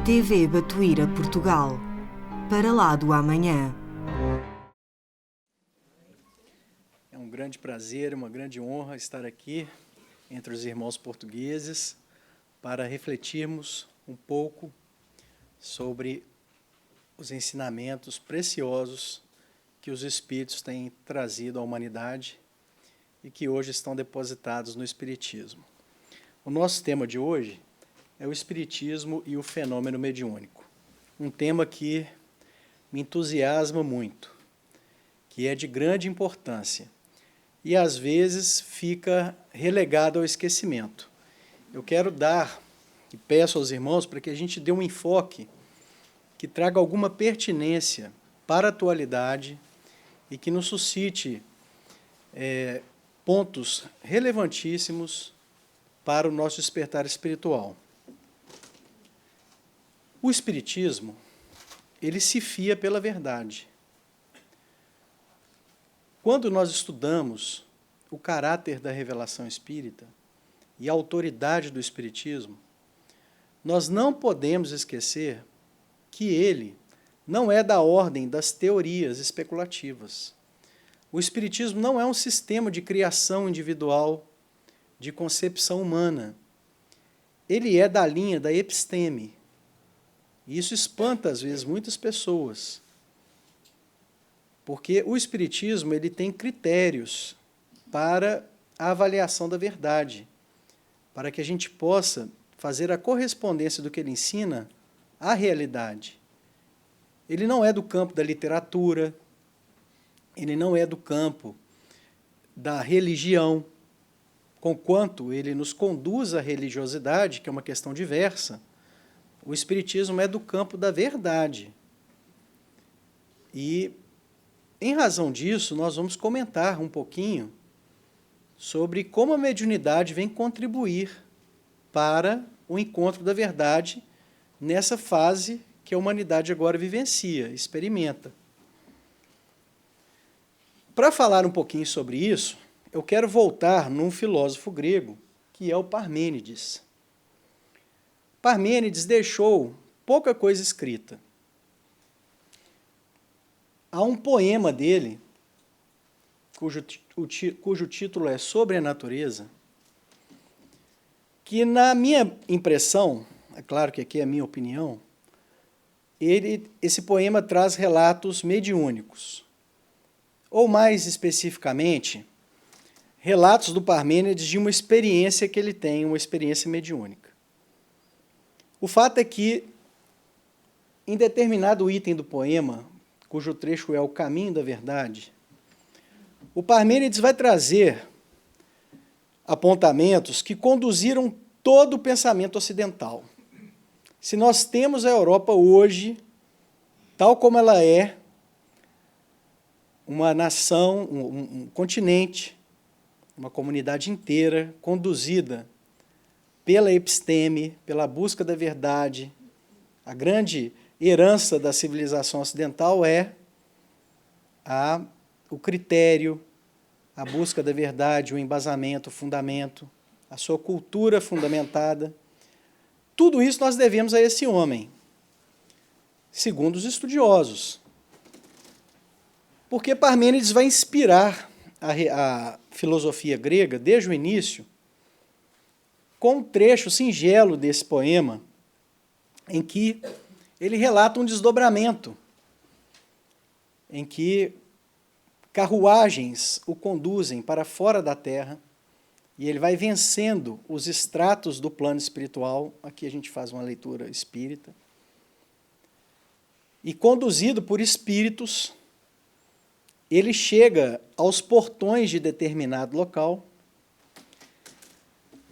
TV Batuíra Portugal. Para lá do amanhã. É um grande prazer, uma grande honra estar aqui entre os irmãos portugueses para refletirmos um pouco sobre os ensinamentos preciosos que os Espíritos têm trazido à humanidade e que hoje estão depositados no Espiritismo. O nosso tema de hoje é o Espiritismo e o fenômeno mediúnico. Um tema que me entusiasma muito, que é de grande importância e, às vezes, fica relegado ao esquecimento. Eu quero dar, e peço aos irmãos, para que a gente dê um enfoque que traga alguma pertinência para a atualidade e que nos suscite pontos relevantíssimos para o nosso despertar espiritual. O Espiritismo, ele se fia pela verdade. Quando nós estudamos o caráter da revelação espírita e a autoridade do Espiritismo, nós não podemos esquecer que ele não é da ordem das teorias especulativas. O Espiritismo não é um sistema de criação individual, de concepção humana. Ele é da linha da episteme. E isso espanta, às vezes, muitas pessoas. Porque o Espiritismo ele tem critérios para a avaliação da verdade, para que a gente possa fazer a correspondência do que ele ensina à realidade. Ele não é do campo da literatura, ele não é do campo da religião, conquanto ele nos conduz à religiosidade, que é uma questão diversa. O Espiritismo é do campo da verdade. E, em razão disso, nós vamos comentar um pouquinho sobre como a mediunidade vem contribuir para o encontro da verdade nessa fase que a humanidade agora vivencia, experimenta. Para falar um pouquinho sobre isso, eu quero voltar num filósofo grego, que é o Parmênides. Parmênides deixou pouca coisa escrita. Há um poema dele, cujo título é Sobre a Natureza, que, na minha impressão, é claro que aqui é a minha opinião, esse poema traz relatos mediúnicos. Ou, mais especificamente, relatos do Parmênides de uma experiência que ele tem, uma experiência mediúnica. O fato é que, em determinado item do poema, cujo trecho é o caminho da verdade, o Parmênides vai trazer apontamentos que conduziram todo o pensamento ocidental. Se nós temos a Europa hoje, tal como ela é, uma nação, um continente, uma comunidade inteira conduzida pela episteme, pela busca da verdade, a grande herança da civilização ocidental é o critério, a busca da verdade, o embasamento, o fundamento, a sua cultura fundamentada. Tudo isso nós devemos a esse homem, segundo os estudiosos. Porque Parmênides vai inspirar a filosofia grega desde o início, com um trecho singelo desse poema, em que ele relata um desdobramento, em que carruagens o conduzem para fora da Terra, e ele vai vencendo os estratos do plano espiritual. Aqui a gente faz uma leitura espírita. E conduzido por espíritos, ele chega aos portões de determinado local,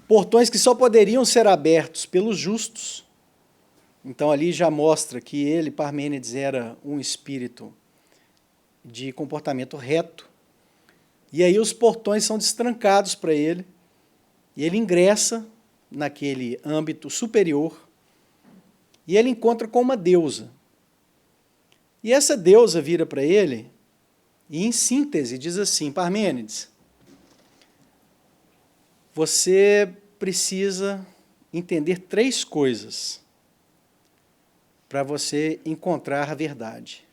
portões que só poderiam ser abertos pelos justos. Então, ali já mostra que ele, Parmênides, era um espírito de comportamento reto. E aí os portões são destrancados para ele, e ele ingressa naquele âmbito superior, e ele encontra com uma deusa. E essa deusa vira para ele e, em síntese, diz assim: Parmênides, você precisa entender 3 coisas. para você encontrar a verdade.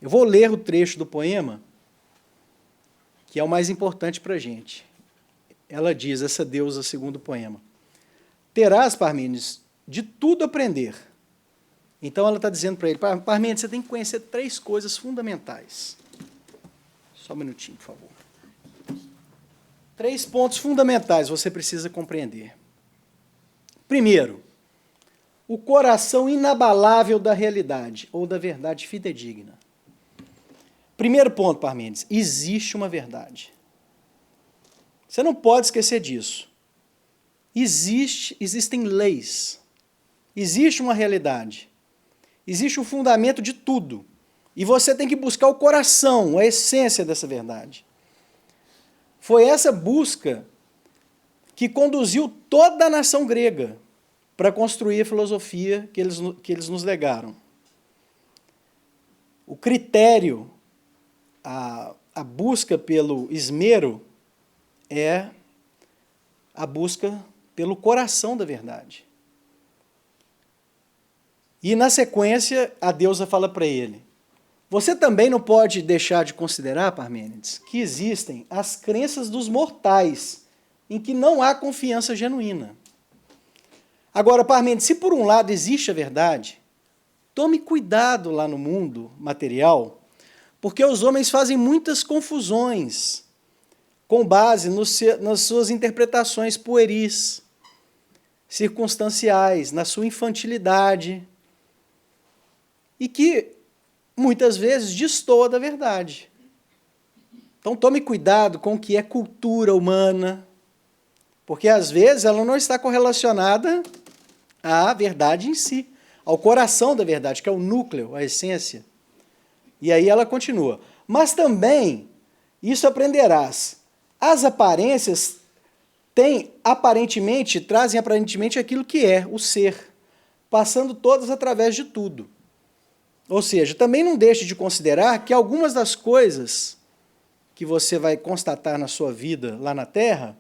Eu vou ler o trecho do poema, que é o mais importante para a gente. Ela diz, essa deusa, segundo o poema: terás, Parmênides, de tudo aprender. Então ela está dizendo para ele, Parmênides, você tem que conhecer 3 coisas fundamentais. Só um minutinho, por favor. 3 pontos fundamentais você precisa compreender. Primeiro, o coração inabalável da realidade, ou da verdade fidedigna. Primeiro ponto, Parmênides, existe uma verdade. Você não pode esquecer disso. Existem leis. Existe uma realidade. Existe o fundamento de tudo. E você tem que buscar o coração, a essência dessa verdade. Foi essa busca que conduziu toda a nação grega para construir a filosofia que eles nos legaram. O critério, a busca pelo esmero, é a busca pelo coração da verdade. E, na sequência, a deusa fala para ele, você também não pode deixar de considerar, Parmênides, que existem as crenças dos mortais, em que não há confiança genuína. Agora, Parmênides, se por um lado existe a verdade, tome cuidado lá no mundo material, porque os homens fazem muitas confusões com base nas suas interpretações pueris, circunstanciais, na sua infantilidade, e que muitas vezes destoa da verdade. Então tome cuidado com o que é cultura humana, porque às vezes ela não está correlacionada à verdade em si, ao coração da verdade, que é o núcleo, a essência. E aí ela continua, mas também isso aprenderás. As aparências trazem aparentemente aquilo que é o ser, passando todas através de tudo. Ou seja, também não deixe de considerar que algumas das coisas que você vai constatar na sua vida lá na Terra,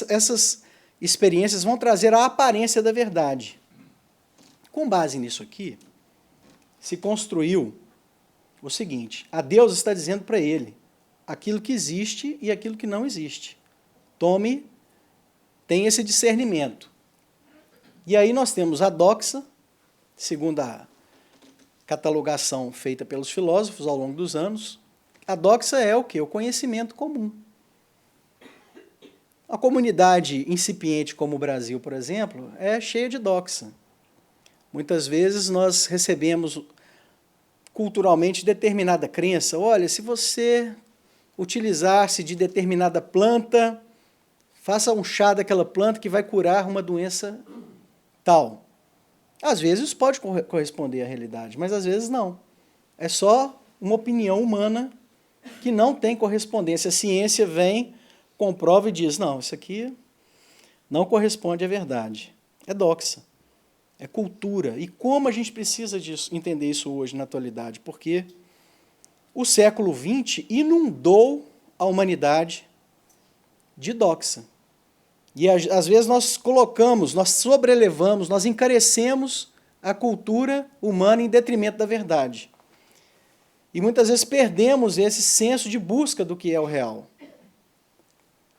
essas experiências vão trazer a aparência da verdade. Com base nisso aqui, se construiu o seguinte, a deusa está dizendo para ele aquilo que existe e aquilo que não existe. Tenha esse discernimento. E aí nós temos a doxa, segundo a catalogação feita pelos filósofos ao longo dos anos, a doxa é o quê? O conhecimento comum. A comunidade incipiente como o Brasil, por exemplo, é cheia de doxa. Muitas vezes nós recebemos culturalmente determinada crença. Olha, se você utilizar-se de determinada planta, faça um chá daquela planta que vai curar uma doença tal. Às vezes isso pode corresponder à realidade, mas às vezes não. É só uma opinião humana que não tem correspondência. A ciência vem, comprova e diz, não, isso aqui não corresponde à verdade. É doxa, é cultura. E como a gente precisa entender isso hoje na atualidade? Porque o século XX inundou a humanidade de doxa. E às vezes nós sobrelevamos, nós encarecemos a cultura humana em detrimento da verdade. E muitas vezes perdemos esse senso de busca do que é o real.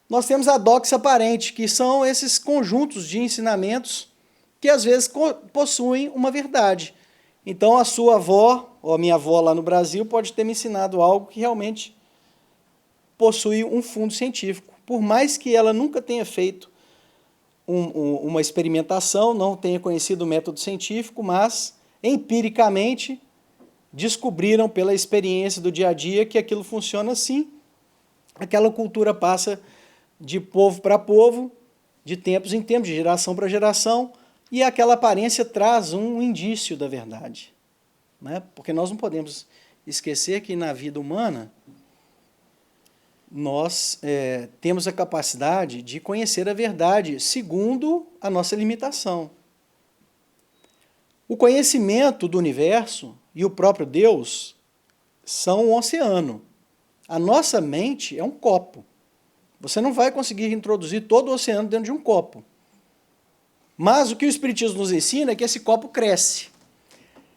Nós temos a doxa aparente, que são esses conjuntos de ensinamentos que às vezes possuem uma verdade. Então a sua avó, ou a minha avó lá no Brasil, pode ter me ensinado algo que realmente possui um fundo científico. Por mais que ela nunca tenha feito uma experimentação, não tenha conhecido o método científico, mas empiricamente descobriram pela experiência do dia a dia que aquilo funciona assim. Aquela cultura passa de povo para povo, de tempos em tempos, de geração para geração, e aquela aparência traz um indício da verdade. Né? Porque nós não podemos esquecer que na vida humana nós temos a capacidade de conhecer a verdade segundo a nossa limitação. O conhecimento do universo e o próprio Deus são um oceano. A nossa mente é um copo. Você não vai conseguir introduzir todo o oceano dentro de um copo. Mas o que o Espiritismo nos ensina é que esse copo cresce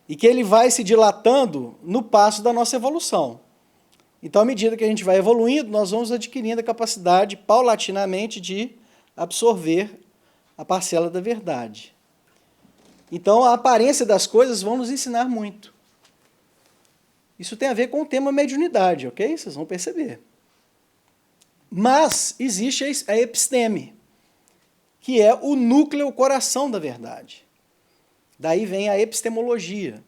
e que ele vai se dilatando no passo da nossa evolução. Então, à medida que a gente vai evoluindo, nós vamos adquirindo a capacidade, paulatinamente, de absorver a parcela da verdade. Então, a aparência das coisas vão nos ensinar muito. Isso tem a ver com o tema mediunidade, ok? Vocês vão perceber. Mas existe a episteme, que é o núcleo, o coração da verdade. Daí vem a epistemologia,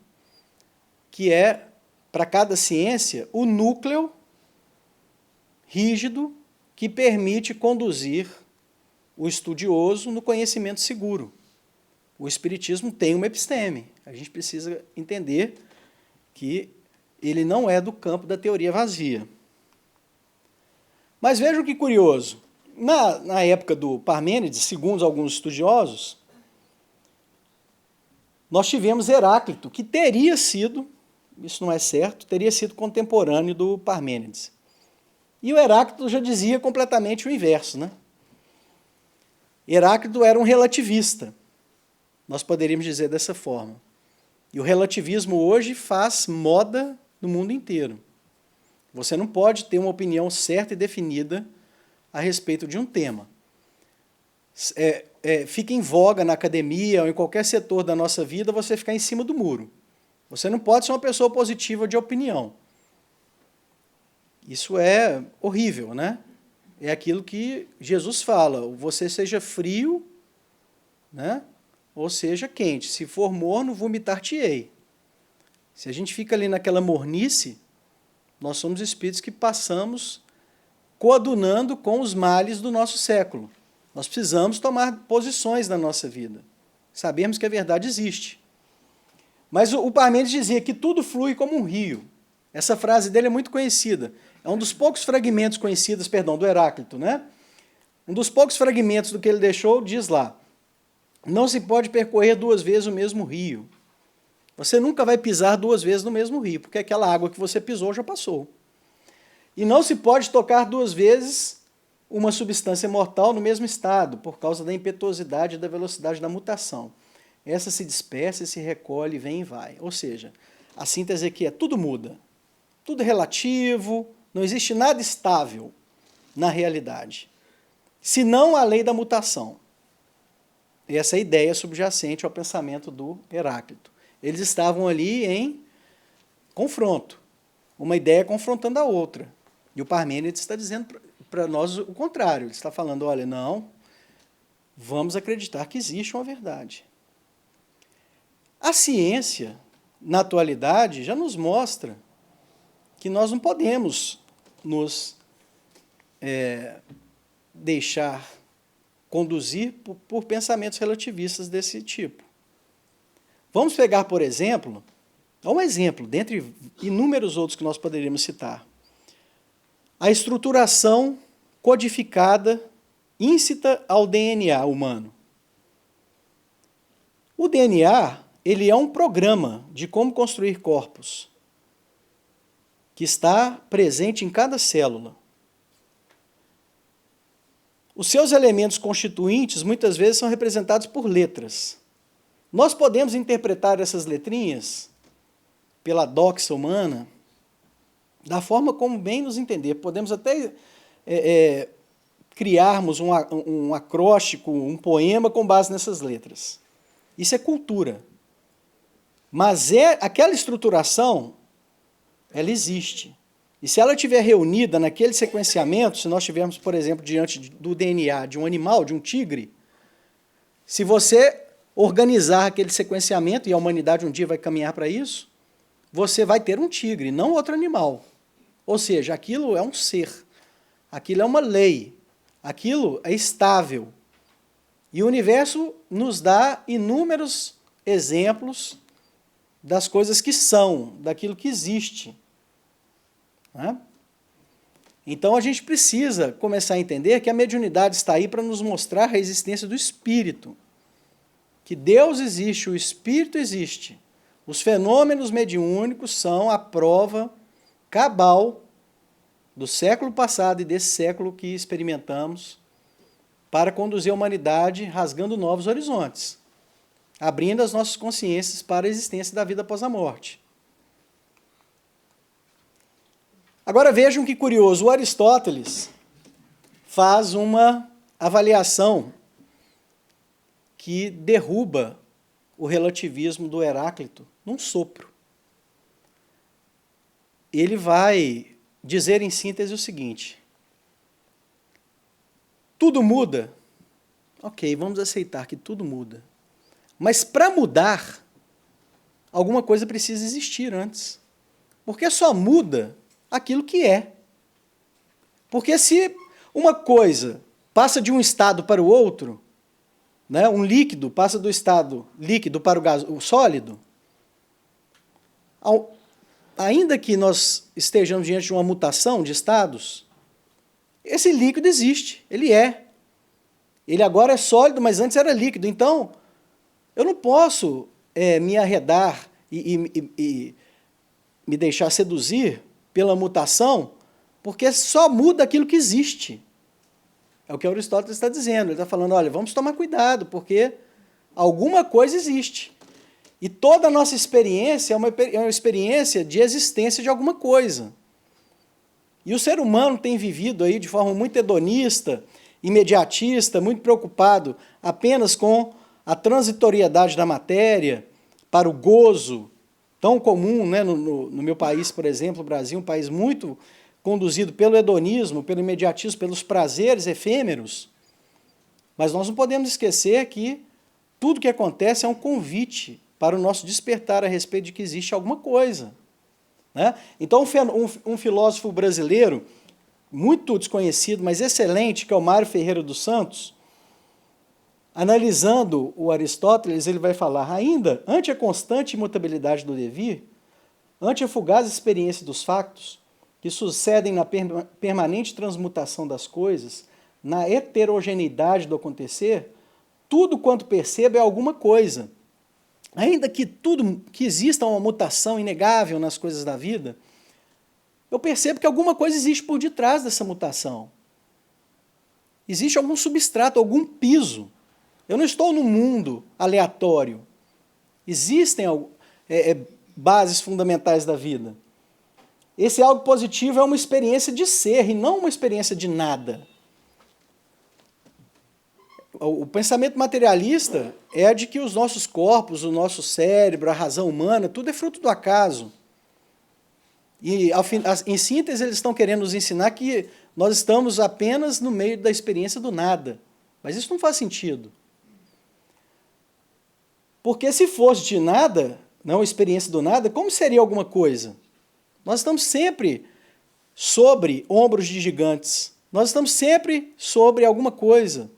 que é, para cada ciência, o núcleo rígido que permite conduzir o estudioso no conhecimento seguro. O Espiritismo tem uma episteme. A gente precisa entender que ele não é do campo da teoria vazia. Mas vejam que curioso. Na época do Parmênides, segundo alguns estudiosos, nós tivemos Heráclito, que teria sido, isso não é certo, teria sido contemporâneo do Parmênides. E o Heráclito já dizia completamente o inverso, né? Heráclito era um relativista, nós poderíamos dizer dessa forma. E o relativismo hoje faz moda no mundo inteiro. Você não pode ter uma opinião certa e definida a respeito de um tema. Fica em voga na academia ou em qualquer setor da nossa vida você ficar em cima do muro. Você não pode ser uma pessoa positiva de opinião. Isso é horrível, né? É aquilo que Jesus fala, você seja frio, né? Ou seja quente. Se for morno, vomitar-te-ei. Se a gente fica ali naquela mornice, nós somos espíritos que passamos coadunando com os males do nosso século. Nós precisamos tomar posições na nossa vida. Sabemos que a verdade existe. Mas o Parmênides dizia que tudo flui como um rio. Essa frase dele é muito conhecida. É um dos poucos fragmentos conhecidos, do Heráclito, né? Um dos poucos fragmentos do que ele deixou diz lá: não se pode percorrer 2 vezes o mesmo rio. Você nunca vai pisar 2 vezes no mesmo rio, porque aquela água que você pisou já passou. E não se pode tocar 2 vezes uma substância mortal no mesmo estado, por causa da impetuosidade e da velocidade da mutação. Essa se dispersa, se recolhe, vem e vai. Ou seja, a síntese aqui é tudo muda. Tudo é relativo, não existe nada estável na realidade, senão a lei da mutação. E essa é a ideia subjacente ao pensamento do Heráclito. Eles estavam ali em confronto, uma ideia confrontando a outra. E o Parmênides está dizendo para nós o contrário. Ele está falando, olha, não, vamos acreditar que existe uma verdade. A ciência, na atualidade, já nos mostra que nós não podemos nos deixar conduzir por pensamentos relativistas desse tipo. Vamos pegar, por exemplo, um exemplo, dentre inúmeros outros que nós poderíamos citar, a estruturação codificada íncita ao DNA humano. O DNA, ele é um programa de como construir corpos, que está presente em cada célula. Os seus elementos constituintes, muitas vezes, são representados por letras. Nós podemos interpretar essas letrinhas pela doxa humana da forma como bem nos entender. Podemos até criarmos um acróstico, um poema com base nessas letras. Isso é cultura. Mas aquela estruturação, ela existe. E se ela estiver reunida naquele sequenciamento, se nós estivermos, por exemplo, diante do DNA de um animal, de um tigre, se você organizar aquele sequenciamento, e a humanidade um dia vai caminhar para isso, você vai ter um tigre, não outro animal. Ou seja, aquilo é um ser, aquilo é uma lei, aquilo é estável. E o universo nos dá inúmeros exemplos das coisas que são, daquilo que existe. Né? Então a gente precisa começar a entender que a mediunidade está aí para nos mostrar a existência do espírito. Que Deus existe, o espírito existe. Os fenômenos mediúnicos são a prova cabal do século passado e desse século que experimentamos para conduzir a humanidade rasgando novos horizontes, abrindo as nossas consciências para a existência da vida após a morte. Agora vejam que curioso, o Aristóteles faz uma avaliação que derruba o relativismo do Heráclito num sopro. Ele vai dizer em síntese o seguinte: tudo muda? Ok, vamos aceitar que tudo muda. Mas para mudar, alguma coisa precisa existir antes. Porque só muda aquilo que é. Porque se uma coisa passa de um estado para o outro, né, um líquido passa do estado líquido para o sólido, ainda que nós estejamos diante de uma mutação de estados, esse líquido existe, ele é. Ele agora é sólido, mas antes era líquido. Então, eu não posso me arredar e me deixar seduzir pela mutação, porque só muda aquilo que existe. É o que Aristóteles está dizendo. Ele está falando, olha, vamos tomar cuidado, porque alguma coisa existe. E toda a nossa experiência é uma experiência de existência de alguma coisa. E o ser humano tem vivido aí de forma muito hedonista, imediatista, muito preocupado apenas com a transitoriedade da matéria, para o gozo tão comum, né, no meu país, por exemplo, o Brasil, um país muito conduzido pelo hedonismo, pelo imediatismo, pelos prazeres efêmeros. Mas nós não podemos esquecer que tudo que acontece é um convite para o nosso despertar a respeito de que existe alguma coisa. Né? Então, um filósofo brasileiro, muito desconhecido, mas excelente, que é o Mário Ferreira dos Santos, analisando o Aristóteles, ele vai falar, ainda, ante a constante imutabilidade do devir, ante a fugaz experiência dos factos, que sucedem na permanente transmutação das coisas, na heterogeneidade do acontecer, tudo quanto percebo é alguma coisa. Ainda que exista uma mutação inegável nas coisas da vida, eu percebo que alguma coisa existe por detrás dessa mutação. Existe algum substrato, algum piso. Eu não estou num mundo aleatório. Existem bases fundamentais da vida. Esse algo positivo é uma experiência de ser e não uma experiência de nada. O pensamento materialista é de que os nossos corpos, o nosso cérebro, a razão humana, tudo é fruto do acaso. E, em síntese, eles estão querendo nos ensinar que nós estamos apenas no meio da experiência do nada. Mas isso não faz sentido. Porque se fosse de nada, não a experiência do nada, como seria alguma coisa? Nós estamos sempre sobre ombros de gigantes. Nós estamos sempre sobre alguma coisa.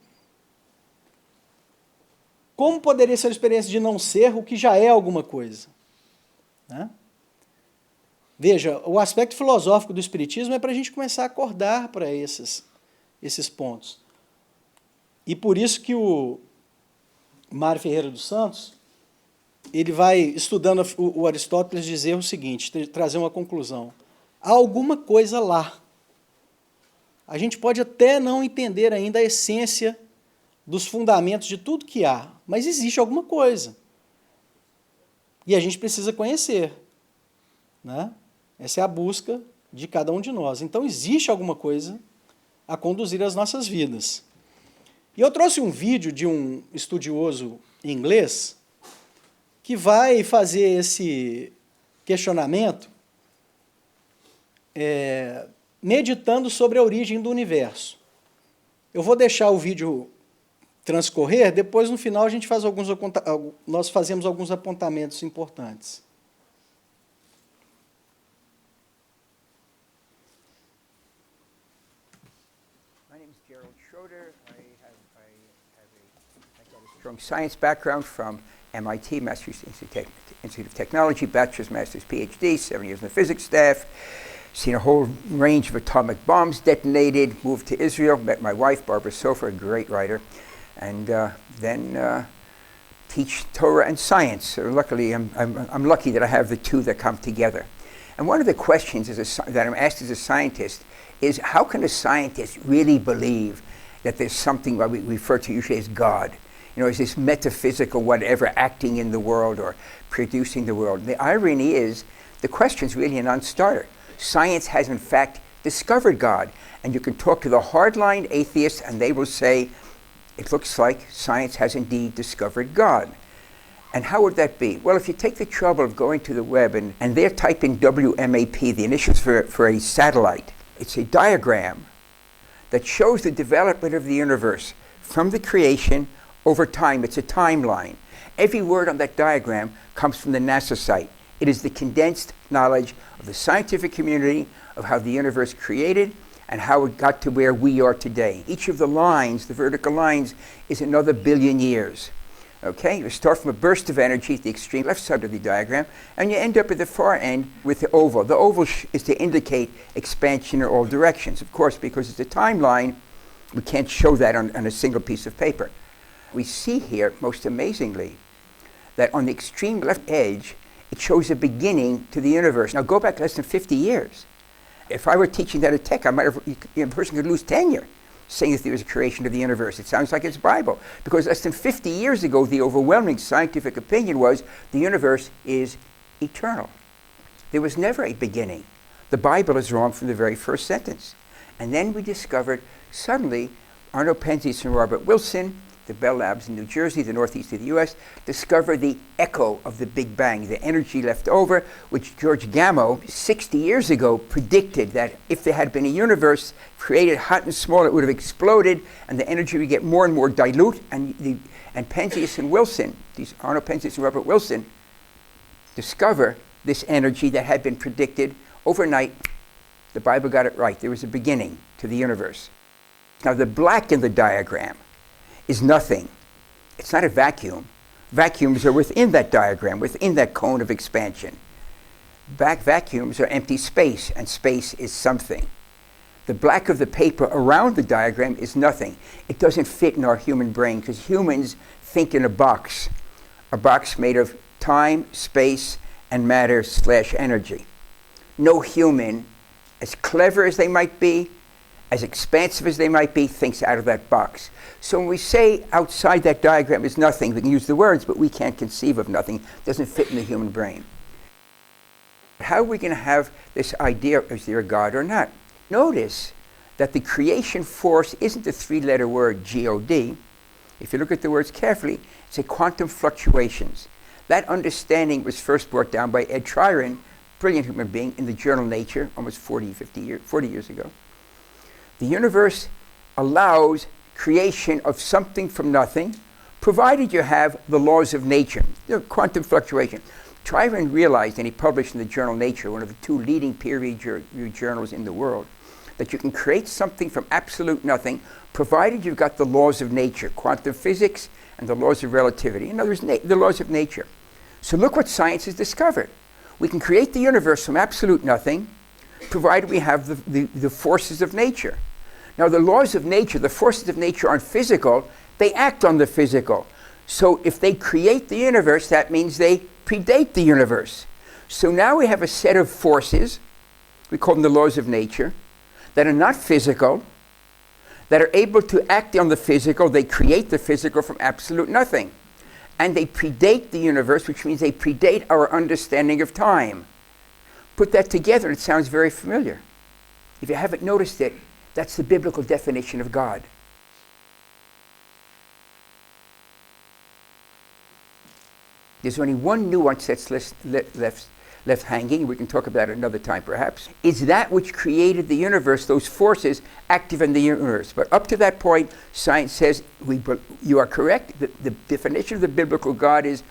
Como poderia ser a experiência de não ser o que já é alguma coisa? Né? Veja, o aspecto filosófico do Espiritismo é para a gente começar a acordar para esses pontos. E por isso que o Mário Ferreira dos Santos, ele vai, estudando o Aristóteles, dizer o seguinte, trazer uma conclusão. Há alguma coisa lá. A gente pode até não entender ainda a essência dos fundamentos de tudo que há, mas existe alguma coisa. E a gente precisa conhecer. Né? Essa é a busca de cada um de nós. Então, existe alguma coisa a conduzir as nossas vidas. E eu trouxe um vídeo de um estudioso inglês que vai fazer esse questionamento meditando sobre a origem do universo. Eu vou deixar o vídeo transcorrer, depois no final a gente faz nós fazemos alguns apontamentos importantes. My name is Gerald Schroeder. I have a strong science background from MIT, Massachusetts Institute of Technology, bachelor's, master's, PhD, 7 years in the physics staff, seen a whole range of atomic bombs detonated, moved to Israel, met my wife, Barbara Sofer, a great writer, and then teach Torah and science. So luckily, I'm lucky that I have the two that come together. And one of the questions that I'm asked as a scientist is, how can a scientist really believe that there's something what we refer to usually as God. You know, is this metaphysical whatever acting in the world or producing the world. The irony is, the question's really a non-starter. Science has in fact discovered God. And you can talk to the hardline atheists and they will say, it looks like science has indeed discovered God. And how would that be? Well, if you take the trouble of going to the web and they're typing WMAP, the initials for a satellite, it's a diagram that shows the development of the universe from the creation over time. It's a timeline. Every word on that diagram comes from the NASA site. It is the condensed knowledge of the scientific community of how the universe created and how it got to where we are today. Each of the lines, the vertical lines, is another billion years. Okay, you start from a burst of energy at the extreme left side of the diagram, and you end up at the far end with the oval. The oval is to indicate expansion in all directions. Of course, because it's a timeline, we can't show that on a single piece of paper. We see here, most amazingly, that on the extreme left edge, it shows a beginning to the universe. Now go back less than 50 years. If I were teaching that at Tech, I might have, a person could lose tenure saying that there was a creation of the universe. It sounds like it's Bible. Because less than 50 years ago, the overwhelming scientific opinion was the universe is eternal. There was never a beginning. The Bible is wrong from the very first sentence. And then we discovered, suddenly, Arno Penzias and Robert Wilson, the Bell Labs in New Jersey, the northeast of the US, discovered the echo of the Big Bang, the energy left over, which George Gamow, 60 years ago, predicted that if there had been a universe created hot and small, it would have exploded, and the energy would get more and more dilute, and Penzias and Wilson, these Arno Penzias and Robert Wilson, discover this energy that had been predicted overnight. The Bible got it right. There was a beginning to the universe. Now, the black in the diagram is nothing. It's not a vacuum. Vacuums are within that diagram, within that cone of expansion. Vacuums are empty space, and space is something. The black of the paper around the diagram is nothing. It doesn't fit in our human brain because humans think in a box made of time, space, and matter/energy. No human, as clever as they might be, as expansive as they might be, thinks out of that box. So when we say outside that diagram is nothing, we can use the words, but we can't conceive of nothing. It doesn't fit in the human brain. How are we going to have this idea, is there a God or not? Notice that the creation force isn't the three-letter word G-O-D. If you look at the words carefully, it's a quantum fluctuations. That understanding was first brought down by Ed Tryon, brilliant human being, in the journal Nature, almost 40 years ago. The universe allows creation of something from nothing, provided you have the laws of nature, quantum fluctuation. Tryon realized, and he published in the journal Nature, one of the two leading peer-reviewed journals in the world, that you can create something from absolute nothing, provided you've got the laws of nature, quantum physics and the laws of relativity. In other words, the laws of nature. So look what science has discovered. We can create the universe from absolute nothing, provided we have the forces of nature. Now, the laws of nature, the forces of nature aren't physical, they act on the physical. So if they create the universe, that means they predate the universe. So now we have a set of forces, we call them the laws of nature, that are not physical, that are able to act on the physical. They create the physical from absolute nothing. And they predate the universe, which means they predate our understanding of time. Put that together, it sounds very familiar. If you haven't noticed it, that's the biblical definition of God. There's only one nuance that's left hanging. We can talk about it another time perhaps. Is that which created the universe, those forces active in the universe. But up to that point, science says you are correct. The definition of the biblical God is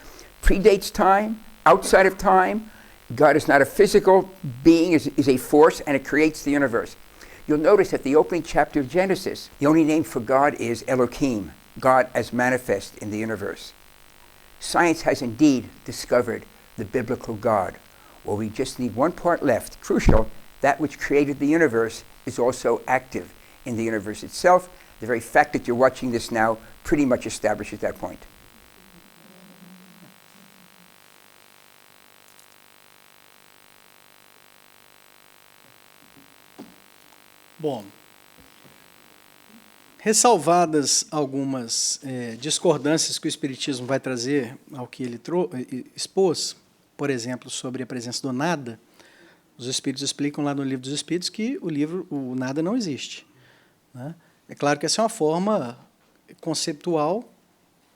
predates time, outside of time. God is not a physical being, is a force, and it creates the universe. You'll notice that the opening chapter of Genesis, the only name for God is Elohim, God as manifest in the universe. Science has indeed discovered the biblical God. Well, we just need one part left, crucial. That which created the universe is also active in the universe itself. The very fact that you're watching this now pretty much establishes that point. Bom, Ressalvadas algumas discordâncias que o Espiritismo vai trazer ao que ele expôs, por exemplo, sobre a presença do nada, os Espíritos explicam lá no Livro dos Espíritos que o nada não existe, né? É claro que essa é uma forma conceptual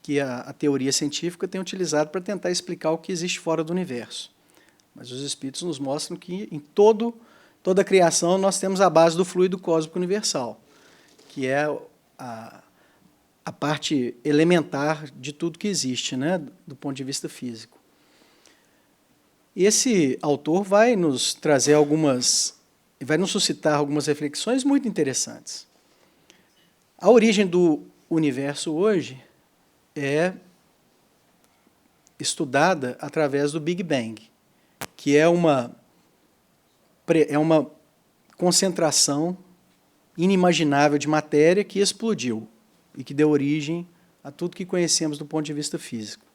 que a teoria científica tem utilizado para tentar explicar o que existe fora do universo. Mas os Espíritos nos mostram que em toda a criação nós temos a base do fluido cósmico universal, que é a parte elementar de tudo que existe, né, do ponto de vista físico. Esse autor vai nos trazer vai nos suscitar algumas reflexões muito interessantes. A origem do universo hoje é estudada através do Big Bang, que é uma concentração inimaginável de matéria que explodiu e que deu origem a tudo que conhecemos do ponto de vista físico.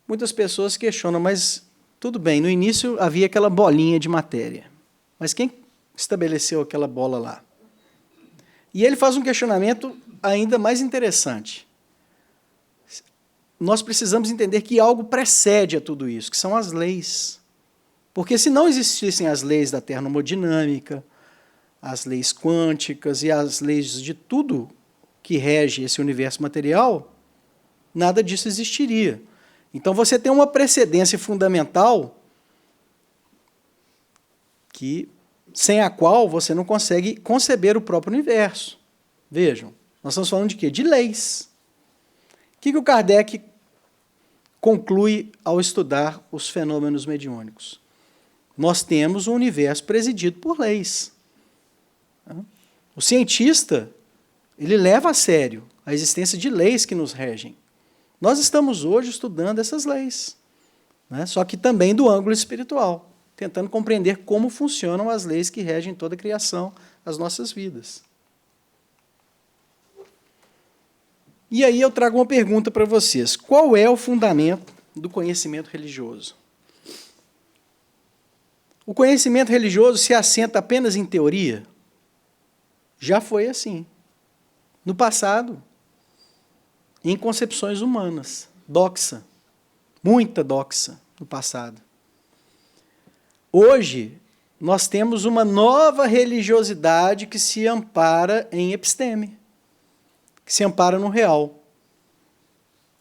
Muitas pessoas questionam, mas tudo bem, no início havia aquela bolinha de matéria, mas quem estabeleceu aquela bola lá? E ele faz um questionamento ainda mais interessante. Nós precisamos entender que algo precede a tudo isso, que são as leis. Porque se não existissem as leis da termodinâmica, as leis quânticas e as leis de tudo que rege esse universo material, nada disso existiria. Então você tem uma precedência fundamental sem a qual você não consegue conceber o próprio universo. Vejam, nós estamos falando de quê? De leis. O que o Kardec conclui ao estudar os fenômenos mediúnicos? Nós temos um universo presidido por leis. O cientista, ele leva a sério a existência de leis que nos regem. Nós estamos hoje estudando essas leis, né? Só que também do ângulo espiritual, tentando compreender como funcionam as leis que regem toda a criação, as nossas vidas. E aí eu trago uma pergunta para vocês. Qual é o fundamento do conhecimento religioso? O conhecimento religioso se assenta apenas em teoria? Já foi assim. No passado, em concepções humanas, doxa, muita doxa no passado. Hoje, nós temos uma nova religiosidade que se ampara em episteme, que se ampara no real.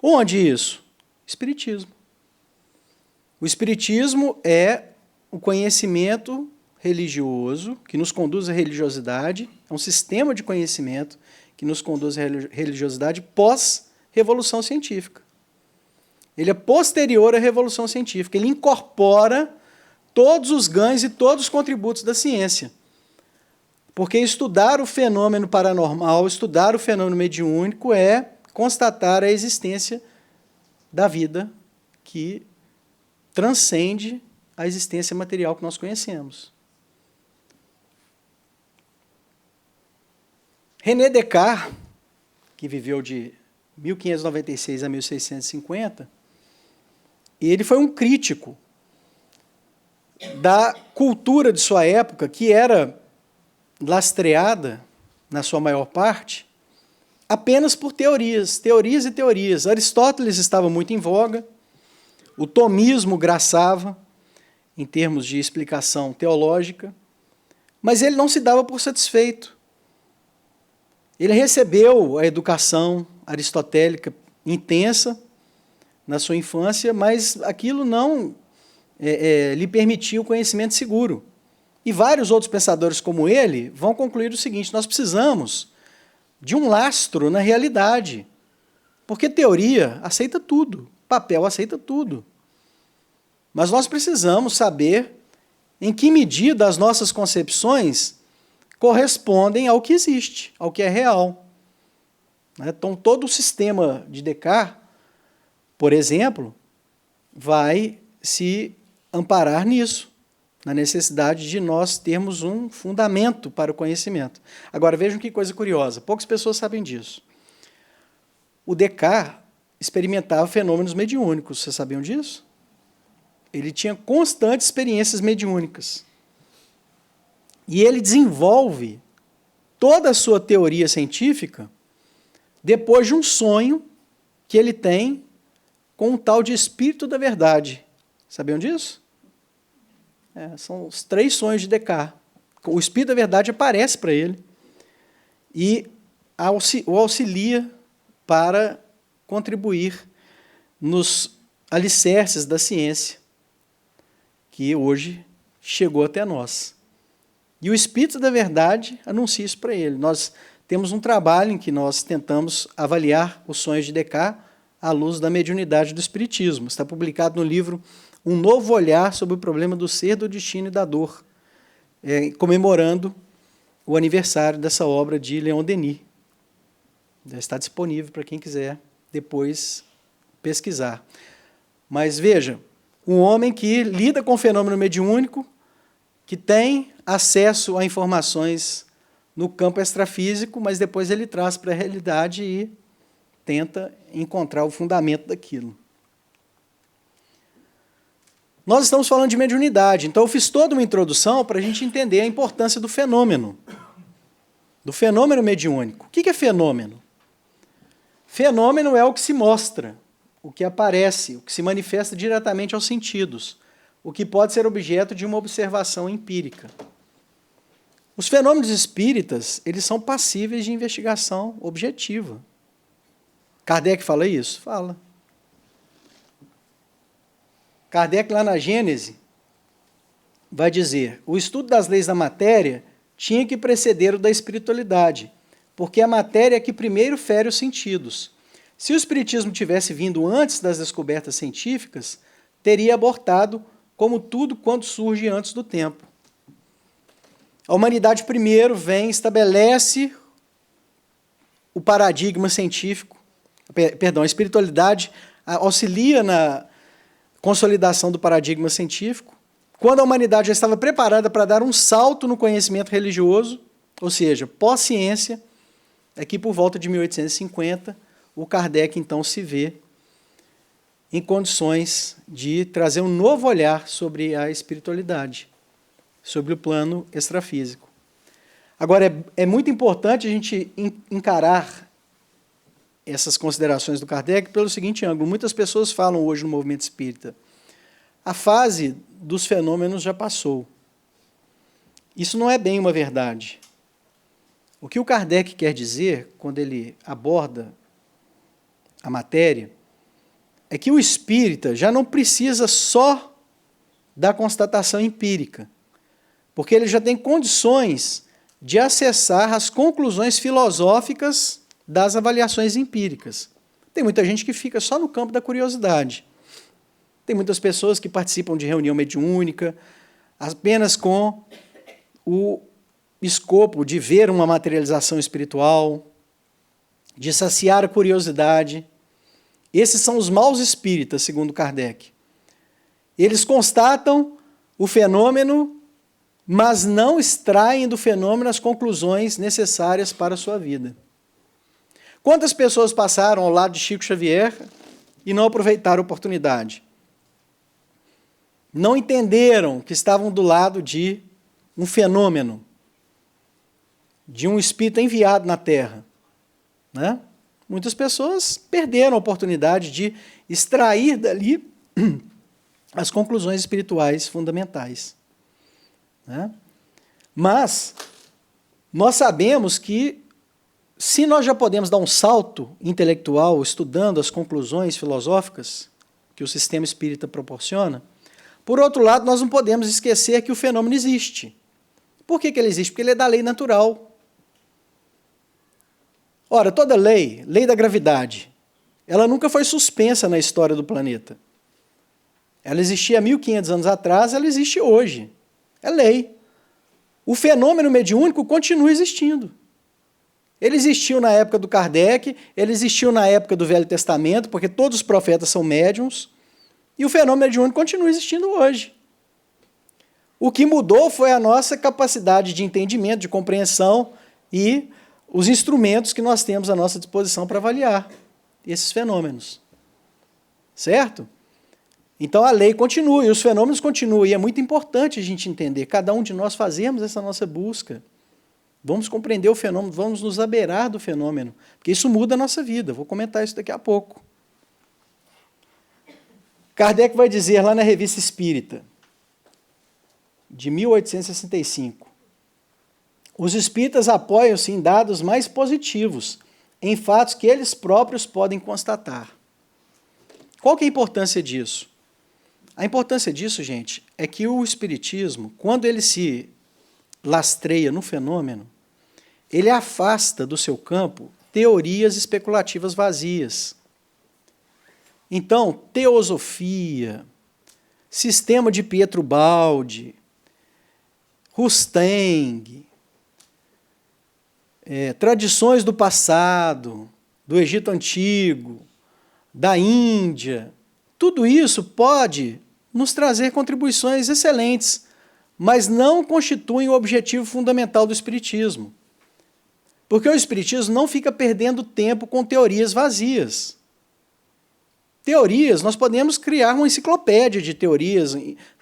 Onde isso? Espiritismo. O Espiritismo é o conhecimento religioso que nos conduz à religiosidade, é um sistema de conhecimento que nos conduz à religiosidade pós-revolução científica. Ele é posterior à revolução científica, ele incorpora todos os ganhos e todos os contributos da ciência. Porque estudar o fenômeno paranormal, estudar o fenômeno mediúnico é constatar a existência da vida que transcende a existência material que nós conhecemos. René Descartes, que viveu de 1596 a 1650, ele foi um crítico da cultura de sua época, que era lastreada, na sua maior parte, apenas por teorias e teorias. Aristóteles estava muito em voga, o tomismo graçava, em termos de explicação teológica, mas ele não se dava por satisfeito. Ele recebeu a educação aristotélica intensa na sua infância, mas aquilo não lhe permitia o conhecimento seguro. E vários outros pensadores como ele vão concluir o seguinte: nós precisamos de um lastro na realidade, porque teoria aceita tudo, papel aceita tudo. Mas nós precisamos saber em que medida as nossas concepções correspondem ao que existe, ao que é real. Então, todo o sistema de Descartes, por exemplo, vai se amparar nisso, na necessidade de nós termos um fundamento para o conhecimento. Agora, vejam que coisa curiosa, poucas pessoas sabem disso. O Descartes experimentava fenômenos mediúnicos, vocês sabiam disso? Ele tinha constantes experiências mediúnicas. E ele desenvolve toda a sua teoria científica depois de um sonho que ele tem com um tal de Espírito da Verdade. Sabiam disso? São os 3 sonhos de Descartes. O Espírito da Verdade aparece para ele e o auxilia para contribuir nos alicerces da ciência, que hoje chegou até nós. E o Espírito da Verdade anuncia isso para ele. Nós temos um trabalho em que nós tentamos avaliar os sonhos de Descartes à luz da mediunidade do Espiritismo. Está publicado no livro Um Novo Olhar sobre o Problema do Ser, do Destino e da Dor, comemorando o aniversário dessa obra de Leon Denis. Já está disponível para quem quiser depois pesquisar. Mas veja, um homem que lida com o fenômeno mediúnico, que tem acesso a informações no campo extrafísico, mas depois ele traz para a realidade e tenta encontrar o fundamento daquilo. Nós estamos falando de mediunidade, então eu fiz toda uma introdução para a gente entender a importância do fenômeno mediúnico. O que é fenômeno? Fenômeno é o que se mostra, o que aparece, o que se manifesta diretamente aos sentidos, o que pode ser objeto de uma observação empírica. Os fenômenos espíritas, eles são passíveis de investigação objetiva. Kardec fala isso? Fala. Kardec, lá na Gênese, vai dizer: o estudo das leis da matéria tinha que preceder o da espiritualidade, porque a matéria é que primeiro fere os sentidos. Se o espiritismo tivesse vindo antes das descobertas científicas, teria abortado, como tudo quanto surge antes do tempo. A humanidade primeiro vem, estabelece o paradigma científico, a espiritualidade auxilia na consolidação do paradigma científico. Quando a humanidade já estava preparada para dar um salto no conhecimento religioso, ou seja, pós-ciência, aqui por volta de 1850, o Kardec então se vê em condições de trazer um novo olhar sobre a espiritualidade, sobre o plano extrafísico. Agora, é muito importante a gente encarar essas considerações do Kardec pelo seguinte ângulo. Muitas pessoas falam hoje no movimento espírita: a fase dos fenômenos já passou. Isso não é bem uma verdade. O que o Kardec quer dizer, quando ele aborda a matéria, é que o espírita já não precisa só da constatação empírica, porque ele já tem condições de acessar as conclusões filosóficas das avaliações empíricas. Tem muita gente que fica só no campo da curiosidade. Tem muitas pessoas que participam de reunião mediúnica apenas com o escopo de ver uma materialização espiritual, de saciar a curiosidade. Esses são os maus espíritas, segundo Kardec. Eles constatam o fenômeno, mas não extraem do fenômeno as conclusões necessárias para a sua vida. Quantas pessoas passaram ao lado de Chico Xavier e não aproveitaram a oportunidade? Não entenderam que estavam do lado de um fenômeno, de um espírito enviado na Terra, né? Muitas pessoas perderam a oportunidade de extrair dali as conclusões espirituais fundamentais, né? Mas nós sabemos que, se nós já podemos dar um salto intelectual estudando as conclusões filosóficas que o sistema espírita proporciona, por outro lado, nós não podemos esquecer que o fenômeno existe. Por que ele existe? Porque ele é da lei natural. Ora, toda lei da gravidade, ela nunca foi suspensa na história do planeta. Ela existia há 1500 anos atrás, ela existe hoje. É lei. O fenômeno mediúnico continua existindo. Ele existiu na época do Kardec, ele existiu na época do Velho Testamento, porque todos os profetas são médiuns, e o fenômeno mediúnico continua existindo hoje. O que mudou foi a nossa capacidade de entendimento, de compreensão e os instrumentos que nós temos à nossa disposição para avaliar esses fenômenos. Certo? Então a lei continua e os fenômenos continuam, e é muito importante a gente entender, cada um de nós fazemos essa nossa busca Vamos compreender o fenômeno, vamos nos abeirar do fenômeno, porque isso muda a nossa vida. Vou comentar isso daqui a pouco. Kardec vai dizer lá na Revista Espírita, de 1865, os espíritas apoiam-se em dados mais positivos, em fatos que eles próprios podem constatar. Qual que é a importância disso? A importância disso, gente, é que o espiritismo, quando ele se lastreia no fenômeno, ele afasta do seu campo teorias especulativas vazias. Então, teosofia, sistema de Pietro Baldi, Rusteng, tradições do passado, do Egito Antigo, da Índia, tudo isso pode nos trazer contribuições excelentes, mas não constituem o objetivo fundamental do Espiritismo. Porque o Espiritismo não fica perdendo tempo com teorias vazias. Teorias, nós podemos criar uma enciclopédia de teorias,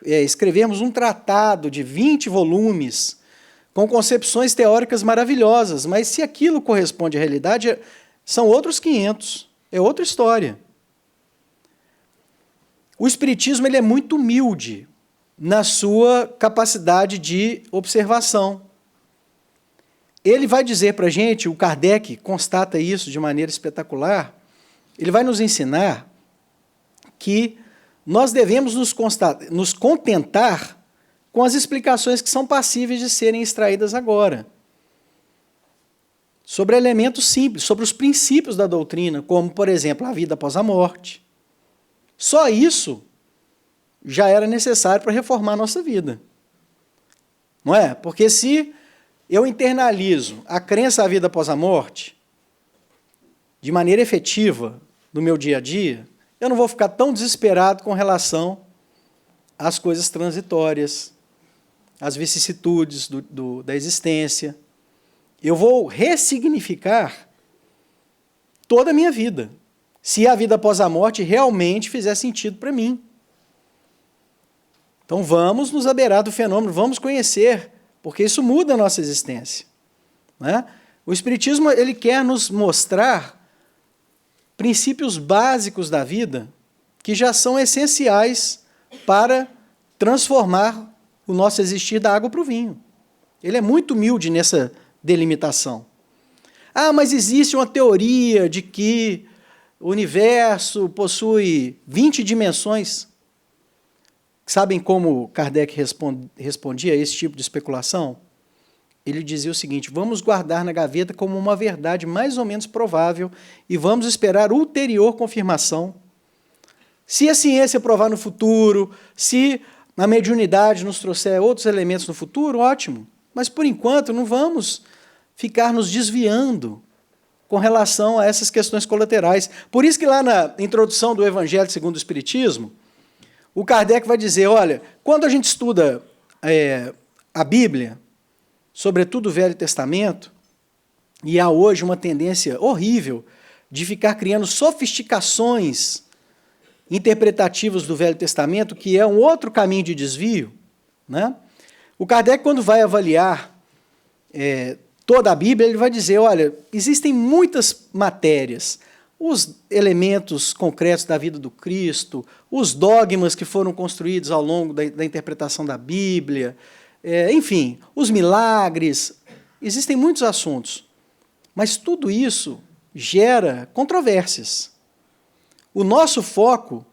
escrevermos um tratado de 20 volumes, com concepções teóricas maravilhosas, mas se aquilo corresponde à realidade, são outros 500, é outra história. O Espiritismo ele é muito humilde na sua capacidade de observação. Ele vai dizer para a gente, o Kardec constata isso de maneira espetacular, ele vai nos ensinar que nós devemos nos contentar com as explicações que são passíveis de serem extraídas agora. Sobre elementos simples, sobre os princípios da doutrina, como, por exemplo, a vida após a morte. Só isso já era necessário para reformar a nossa vida. Não é? Porque se eu internalizo a crença à vida após a morte de maneira efetiva no meu dia a dia, eu não vou ficar tão desesperado com relação às coisas transitórias, às vicissitudes da existência. Eu vou ressignificar toda a minha vida, se a vida após a morte realmente fizer sentido para mim. Então vamos nos abeirar do fenômeno, vamos conhecer, porque isso muda a nossa existência. Né? O Espiritismo ele quer nos mostrar princípios básicos da vida que já são essenciais para transformar o nosso existir da água para o vinho. Ele é muito humilde nessa delimitação. Ah, mas existe uma teoria de que o universo possui 20 dimensões. Sabem como Kardec respondia a esse tipo de especulação? Ele dizia o seguinte: vamos guardar na gaveta como uma verdade mais ou menos provável e vamos esperar ulterior confirmação. Se a ciência provar no futuro, se a mediunidade nos trouxer outros elementos no futuro, ótimo. Mas, por enquanto, não vamos ficar nos desviando com relação a essas questões colaterais. Por isso que lá na introdução do Evangelho segundo o Espiritismo, o Kardec vai dizer, olha, quando a gente estuda a Bíblia, sobretudo o Velho Testamento, e há hoje uma tendência horrível de ficar criando sofisticações interpretativas do Velho Testamento, que é um outro caminho de desvio, né? O Kardec, quando vai avaliar toda a Bíblia, ele vai dizer, olha, existem muitas matérias, os elementos concretos da vida do Cristo, os dogmas que foram construídos ao longo da interpretação da Bíblia, enfim, os milagres, existem muitos assuntos, mas tudo isso gera controvérsias. O nosso foco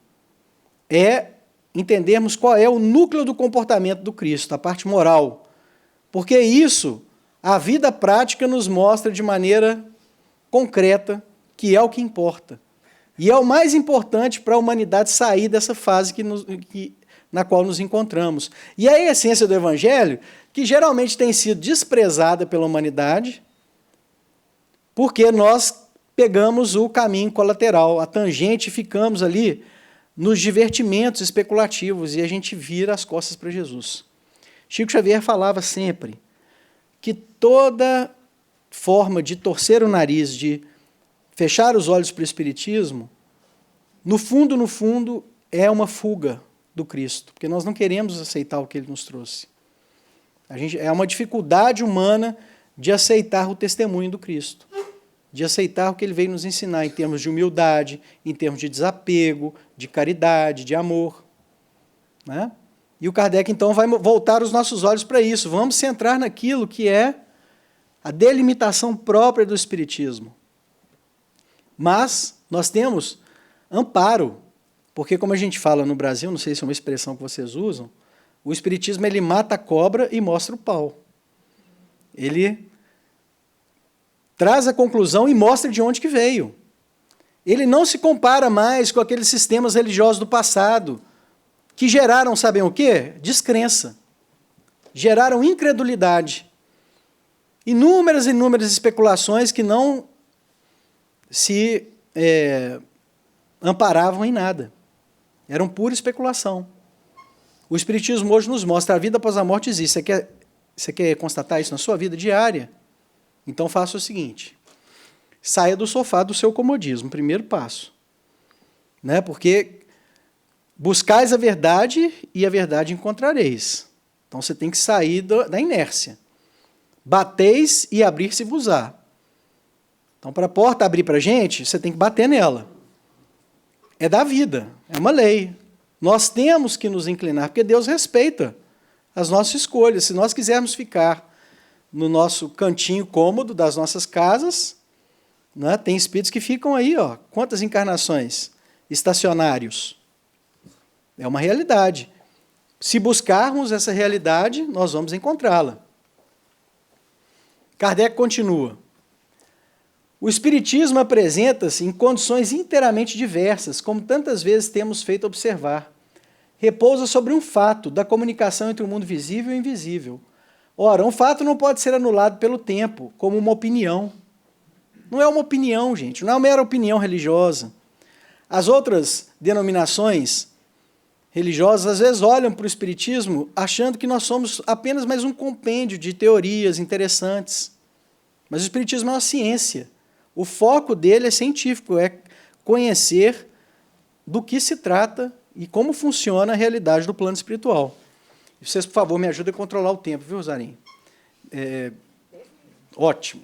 é entendermos qual é o núcleo do comportamento do Cristo, a parte moral, porque isso, a vida prática nos mostra de maneira concreta que é o que importa. E é o mais importante para a humanidade sair dessa fase na qual nos encontramos. E a essência do Evangelho, que geralmente tem sido desprezada pela humanidade, porque nós pegamos o caminho colateral, a tangente, e ficamos ali nos divertimentos especulativos, e a gente vira as costas para Jesus. Chico Xavier falava sempre que toda forma de torcer o nariz, de fechar os olhos para o Espiritismo, no fundo, é uma fuga do Cristo, porque nós não queremos aceitar o que Ele nos trouxe. É uma dificuldade humana de aceitar o testemunho do Cristo, de aceitar o que ele veio nos ensinar em termos de humildade, em termos de desapego, de caridade, de amor. Né? E o Kardec, então, vai voltar os nossos olhos para isso. Vamos centrar naquilo que é a delimitação própria do Espiritismo. Mas nós temos amparo, porque, como a gente fala no Brasil, não sei se é uma expressão que vocês usam, o Espiritismo ele mata a cobra e mostra o pau. Ele traz a conclusão e mostra de onde que veio. Ele não se compara mais com aqueles sistemas religiosos do passado, que geraram, sabem o quê? Descrença. Geraram incredulidade. Inúmeras especulações que não se amparavam em nada. Eram pura especulação. O Espiritismo hoje nos mostra a vida após a morte existe. Você quer constatar isso na sua vida diária? Então faça o seguinte, saia do sofá do seu comodismo, primeiro passo. Né? Porque buscais a verdade e a verdade encontrareis. Então você tem que sair da inércia. Bateis e abrir-se-vos-á. Então, para a porta abrir para a gente, você tem que bater nela. É da vida, é uma lei. Nós temos que nos inclinar, porque Deus respeita as nossas escolhas. Se nós quisermos ficar no nosso cantinho cômodo das nossas casas, né, tem espíritos que ficam aí, ó, quantas encarnações? Estacionários. É uma realidade. Se buscarmos essa realidade, nós vamos encontrá-la. Kardec continua. O Espiritismo apresenta-se em condições inteiramente diversas, como tantas vezes temos feito observar. Repousa sobre um fato da comunicação entre o mundo visível e invisível. Ora, um fato não pode ser anulado pelo tempo, como uma opinião. Não é uma opinião, gente, não é uma mera opinião religiosa. As outras denominações religiosas, às vezes, olham para o Espiritismo achando que nós somos apenas mais um compêndio de teorias interessantes. Mas o Espiritismo é uma ciência. O foco dele é científico, é conhecer do que se trata e como funciona a realidade do plano espiritual. E vocês, por favor, me ajudem a controlar o tempo, viu, Zarim? Ótimo.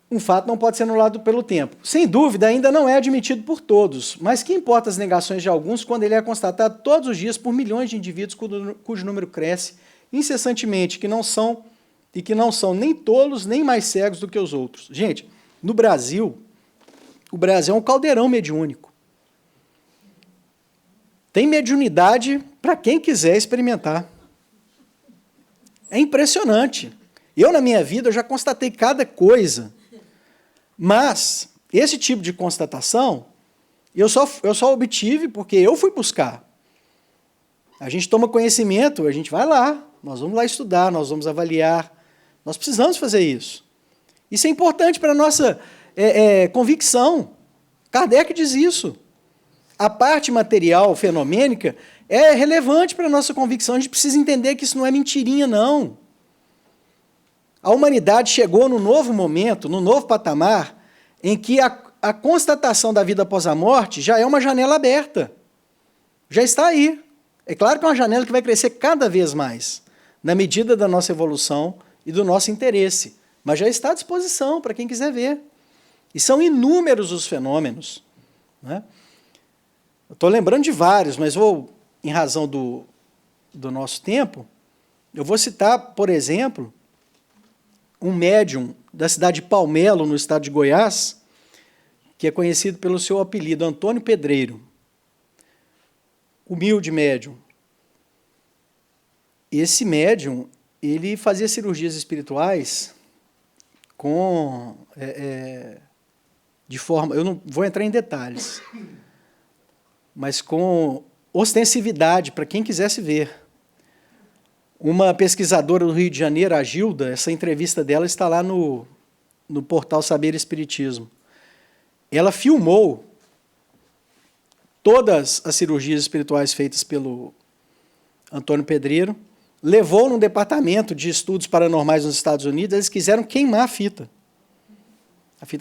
Um fato não pode ser anulado pelo tempo. Sem dúvida, ainda não é admitido por todos, mas que importa as negações de alguns quando ele é constatado todos os dias por milhões de indivíduos cujo número cresce incessantemente, que não são nem tolos, nem mais cegos do que os outros. Gente, no Brasil, o Brasil é um caldeirão mediúnico. Tem mediunidade para quem quiser experimentar. É impressionante. Eu, na minha vida, já constatei cada coisa. Mas esse tipo de constatação, eu só obtive porque eu fui buscar. A gente toma conhecimento, a gente vai lá, nós vamos lá estudar, nós vamos avaliar. Nós precisamos fazer isso. Isso é importante para a nossa convicção. Kardec diz isso. A parte material, fenomênica, é relevante para a nossa convicção. A gente precisa entender que isso não é mentirinha, não. A humanidade chegou no novo momento, no novo patamar, em que a constatação da vida após a morte já é uma janela aberta. Já está aí. É claro que é uma janela que vai crescer cada vez mais, na medida da nossa evolução e do nosso interesse. Mas já está à disposição para quem quiser ver. E são inúmeros os fenômenos. Né? Eu estou lembrando de vários, mas em razão do nosso tempo, eu vou citar, por exemplo, um médium da cidade de Palmelo, no estado de Goiás, que é conhecido pelo seu apelido, Antônio Pedreiro. Humilde médium. Esse médium, ele fazia cirurgias espirituais de forma... Eu não vou entrar em detalhes, mas com ostensividade, para quem quisesse ver. Uma pesquisadora do Rio de Janeiro, a Gilda, essa entrevista dela está lá no portal Saber Espiritismo. Ela filmou todas as cirurgias espirituais feitas pelo Antônio Pedreiro, levou num departamento de estudos paranormais nos Estados Unidos, eles quiseram queimar a fita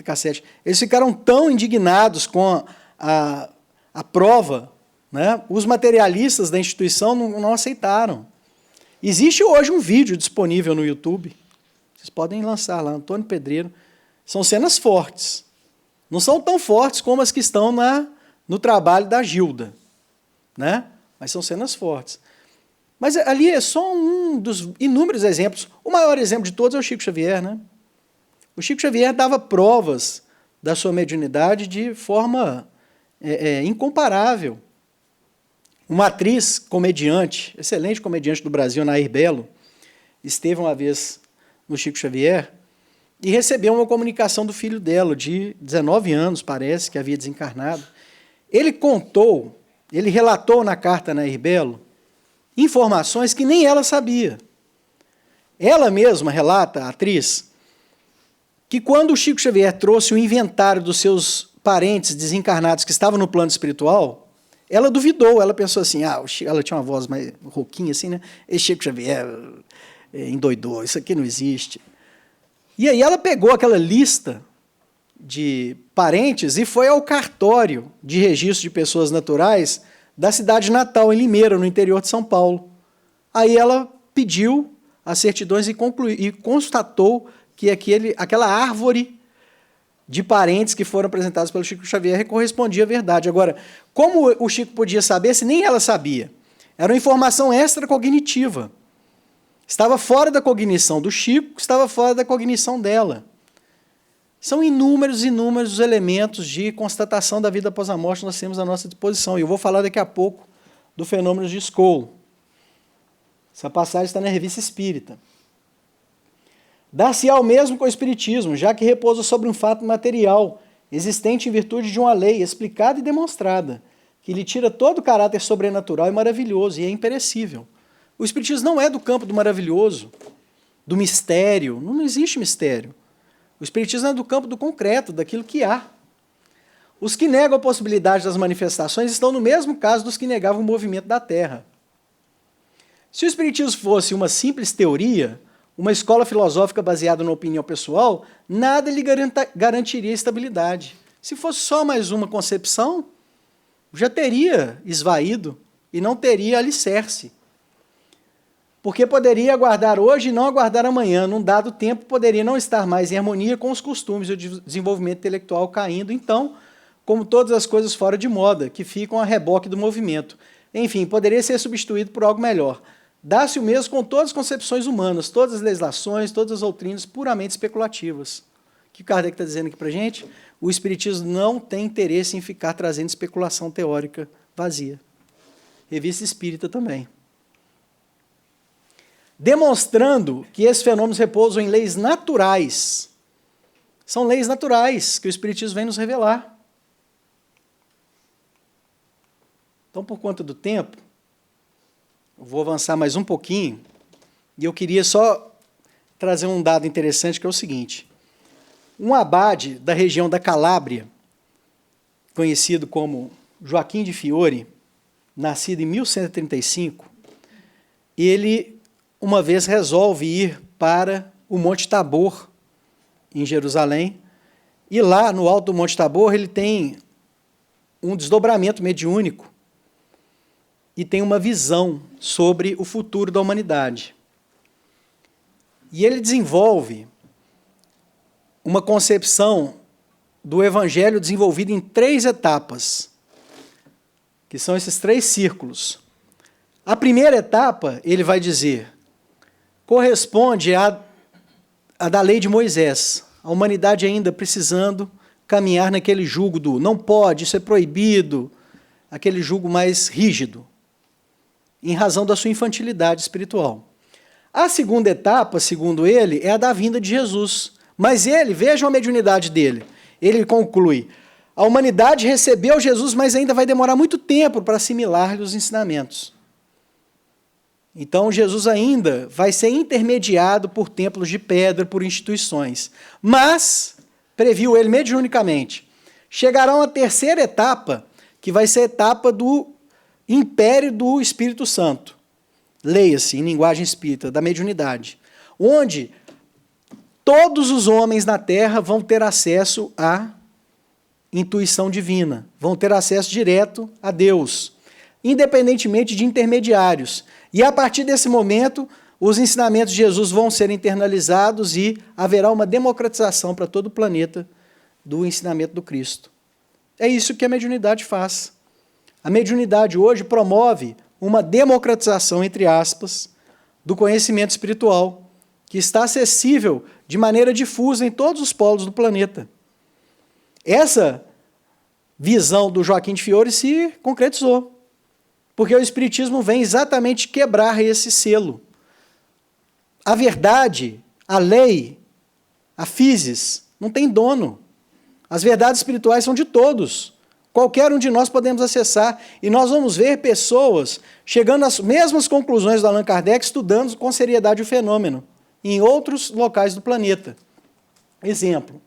cassete. Eles ficaram tão indignados com a prova, né? Os materialistas da instituição não aceitaram. Existe hoje um vídeo disponível no YouTube, vocês podem lançar lá, Antônio Pedreiro. São cenas fortes. Não são tão fortes como as que estão no trabalho da Gilda, né? Mas são cenas fortes. Mas ali é só um dos inúmeros exemplos. O maior exemplo de todos é o Chico Xavier, né? O Chico Xavier dava provas da sua mediunidade de forma incomparável. Uma atriz comediante, excelente comediante do Brasil, Nair Belo, esteve uma vez no Chico Xavier e recebeu uma comunicação do filho dela, de 19 anos, parece, que havia desencarnado. Ele relatou na carta a Nair Belo informações que nem ela sabia. Ela mesma relata, a atriz, que quando o Chico Xavier trouxe o inventário dos seus parentes desencarnados que estavam no plano espiritual, ela duvidou, ela pensou assim, ela tinha uma voz mais rouquinha assim, né? Esse Chico Xavier endoidou, isso aqui não existe. E aí ela pegou aquela lista de parentes e foi ao cartório de registro de pessoas naturais da cidade natal, em Limeira, no interior de São Paulo. Aí ela pediu as certidões e constatou que aquela árvore de parentes que foram apresentados pelo Chico Xavier correspondia à verdade. Agora, como o Chico podia saber se nem ela sabia? Era uma informação extracognitiva. Estava fora da cognição do Chico, estava fora da cognição dela. São inúmeros os elementos de constatação da vida após a morte que nós temos à nossa disposição. E eu vou falar daqui a pouco do fenômeno de Scole. Essa passagem está na Revista Espírita. Dar-se-á o mesmo com o Espiritismo, já que repousa sobre um fato material, existente em virtude de uma lei explicada e demonstrada, que lhe tira todo o caráter sobrenatural e maravilhoso, e é imperecível. O Espiritismo não é do campo do maravilhoso, do mistério, não existe mistério. O Espiritismo é do campo do concreto, daquilo que há. Os que negam a possibilidade das manifestações estão no mesmo caso dos que negavam o movimento da Terra. Se o Espiritismo fosse uma simples teoria, uma escola filosófica baseada na opinião pessoal, nada lhe garantiria estabilidade. Se fosse só mais uma concepção, já teria esvaído e não teria alicerce. Porque poderia aguardar hoje e não aguardar amanhã. Num dado tempo, poderia não estar mais em harmonia com os costumes e o desenvolvimento intelectual caindo. Então, como todas as coisas fora de moda, que ficam a reboque do movimento. Enfim, poderia ser substituído por algo melhor. Dá-se o mesmo com todas as concepções humanas, todas as legislações, todas as doutrinas puramente especulativas. O que Kardec está dizendo aqui para a gente? O Espiritismo não tem interesse em ficar trazendo especulação teórica vazia. Revista Espírita também. Demonstrando que esses fenômenos repousam em leis naturais. São leis naturais que o Espiritismo vem nos revelar. Então, por conta do tempo, eu vou avançar mais um pouquinho, e eu queria só trazer um dado interessante, que é o seguinte. Um abade da região da Calábria, conhecido como Joaquim de Fiore, nascido em 1135, ele uma vez resolve ir para o Monte Tabor, em Jerusalém, e lá no alto do Monte Tabor ele tem um desdobramento mediúnico e tem uma visão sobre o futuro da humanidade. E ele desenvolve uma concepção do Evangelho desenvolvida em 3 etapas, que são esses 3 círculos. A primeira etapa, ele vai dizer, corresponde à da lei de Moisés, a humanidade ainda precisando caminhar naquele jugo do não pode, isso é proibido, aquele jugo mais rígido, em razão da sua infantilidade espiritual. A segunda etapa, segundo ele, é a da vinda de Jesus. Mas ele, vejam a mediunidade dele, ele conclui, a humanidade recebeu Jesus, mas ainda vai demorar muito tempo para assimilar-lhe os ensinamentos. Então, Jesus ainda vai ser intermediado por templos de pedra, por instituições. Mas, previu ele mediunicamente, chegará uma terceira etapa, que vai ser a etapa do império do Espírito Santo. Leia-se, em linguagem espírita, da mediunidade. Onde todos os homens na Terra vão ter acesso à intuição divina, vão ter acesso direto a Deus, independentemente de intermediários. E, a partir desse momento, os ensinamentos de Jesus vão ser internalizados e haverá uma democratização para todo o planeta do ensinamento do Cristo. É isso que a mediunidade faz. A mediunidade hoje promove uma democratização, entre aspas, do conhecimento espiritual, que está acessível de maneira difusa em todos os polos do planeta. Essa visão do Joaquim de Fiore se concretizou, porque o Espiritismo vem exatamente quebrar esse selo. A verdade, a lei, a physis, não tem dono. As verdades espirituais são de todos. Qualquer um de nós podemos acessar, e nós vamos ver pessoas chegando às mesmas conclusões do Allan Kardec, estudando com seriedade o fenômeno, em outros locais do planeta. Exemplo,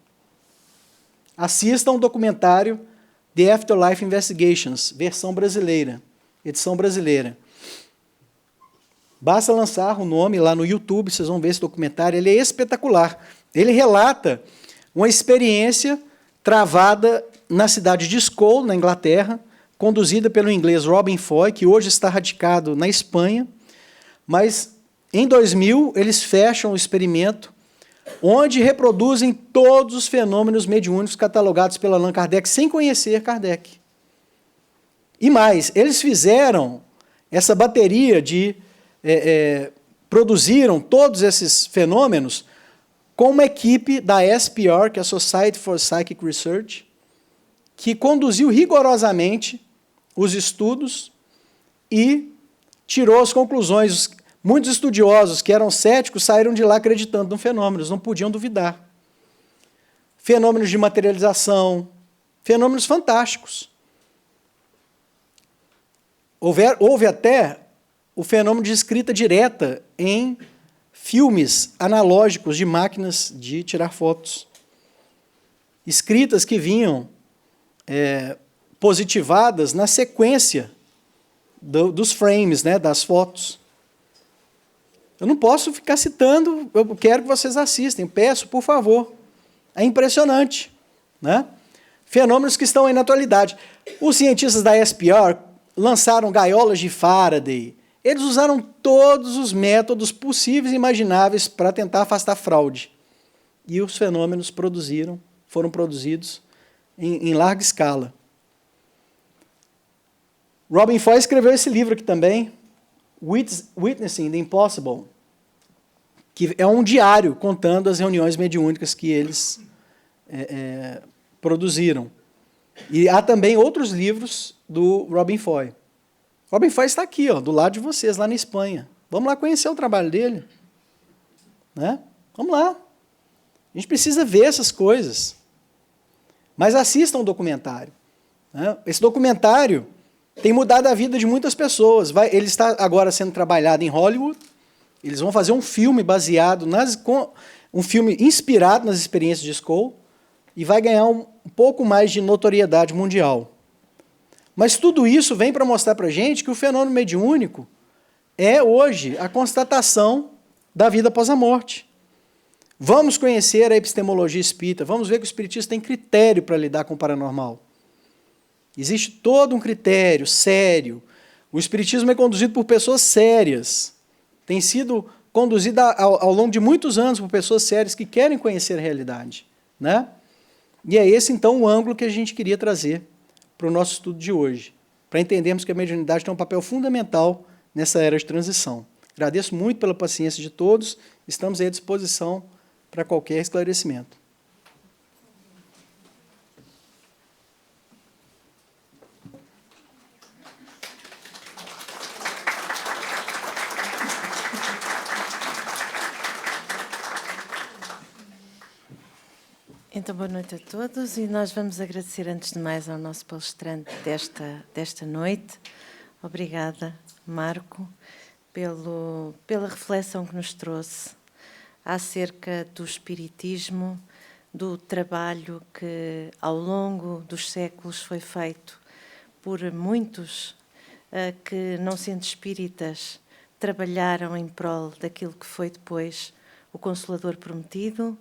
assistam o documentário The Afterlife Investigations, versão brasileira, edição brasileira. Basta lançar o nome lá no YouTube, vocês vão ver esse documentário, ele é espetacular. Ele relata uma experiência travada na cidade de Scole, na Inglaterra, conduzida pelo inglês Robin Foy, que hoje está radicado na Espanha, mas em 2000 eles fecham o experimento, onde reproduzem todos os fenômenos mediúnicos catalogados pelo Allan Kardec, sem conhecer Kardec. E mais, eles fizeram essa bateria de... produziram todos esses fenômenos com uma equipe da SPR, que é a Society for Psychic Research, que conduziu rigorosamente os estudos e tirou as conclusões. Muitos estudiosos que eram céticos saíram de lá acreditando no fenômeno, eles não podiam duvidar. Fenômenos de materialização, fenômenos fantásticos. Houve até o fenômeno de escrita direta em filmes analógicos de máquinas de tirar fotos. Escritas que vinham positivadas na sequência dos frames, né, das fotos. Eu não posso ficar citando, eu quero que vocês assistem, peço, por favor. É impressionante, né? Fenômenos que estão aí na atualidade. Os cientistas da SPR lançaram gaiolas de Faraday. Eles usaram todos os métodos possíveis e imagináveis para tentar afastar fraude. E os fenômenos foram produzidos em larga escala. Robin Foy escreveu esse livro aqui também, Witnessing the Impossible, que é um diário contando as reuniões mediúnicas que eles produziram. E há também outros livros do Robin Foy. Robin Foy está aqui, ó, do lado de vocês, lá na Espanha. Vamos lá conhecer o trabalho dele. Né? Vamos lá. A gente precisa ver essas coisas. Mas assistam o documentário. Né? Esse documentário tem mudado a vida de muitas pessoas. Ele está agora sendo trabalhado em Hollywood. Eles vão fazer um filme baseado, um filme inspirado nas experiências de Scole, e vai ganhar um pouco mais de notoriedade mundial. Mas tudo isso vem para mostrar para a gente que o fenômeno mediúnico é, hoje, a constatação da vida após a morte. Vamos conhecer a epistemologia espírita, vamos ver que o espiritismo tem critério para lidar com o paranormal. Existe todo um critério sério. O espiritismo é conduzido por pessoas sérias. Tem sido conduzido ao longo de muitos anos por pessoas sérias que querem conhecer a realidade. Né? E é esse, então, o ângulo que a gente queria trazer para o nosso estudo de hoje, para entendermos que a mediunidade tem um papel fundamental nessa era de transição. Agradeço muito pela paciência de todos, estamos à disposição para qualquer esclarecimento. Então, boa noite a todos, e nós vamos agradecer antes de mais ao nosso palestrante desta noite. Obrigada, Marco, pela reflexão que nos trouxe acerca do espiritismo, do trabalho que ao longo dos séculos foi feito por muitos que, não sendo espíritas, trabalharam em prol daquilo que foi depois o Consolador Prometido,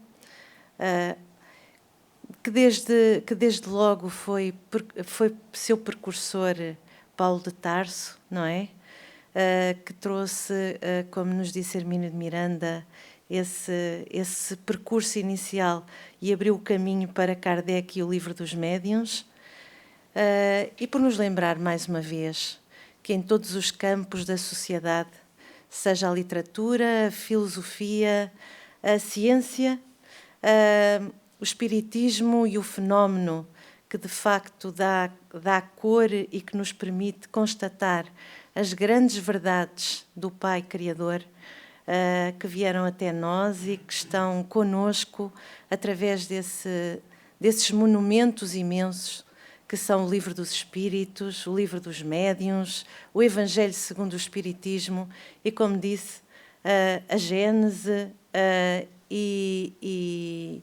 que desde logo foi seu precursor Paulo de Tarso, não é? que trouxe, como nos disse Hermínio de Miranda, esse percurso inicial e abriu o caminho para Kardec e o Livro dos Médiuns, e por nos lembrar mais uma vez que em todos os campos da sociedade, seja a literatura, a filosofia, a ciência, o espiritismo e o fenómeno que de facto dá cor e que nos permite constatar as grandes verdades do Pai Criador, que vieram até nós e que estão conosco através desses monumentos imensos que são o Livro dos Espíritos, o Livro dos Médiuns, o Evangelho segundo o Espiritismo e, como disse, a Gênese e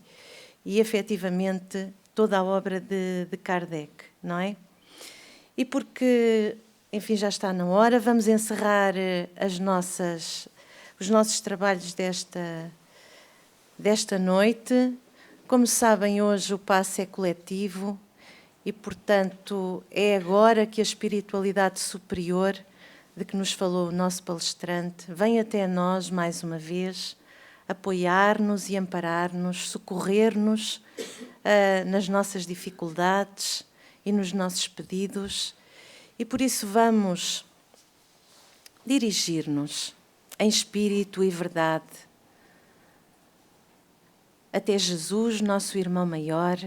efetivamente toda a obra de Kardec, não é? E porque, enfim, já está na hora, vamos encerrar os nossos trabalhos desta noite. Como sabem, hoje o passe é coletivo e, portanto, é agora que a espiritualidade superior de que nos falou o nosso palestrante vem até nós, mais uma vez, apoiar-nos e amparar-nos, socorrer-nos nas nossas dificuldades e nos nossos pedidos. E por isso vamos dirigir-nos em espírito e verdade até Jesus, nosso irmão maior,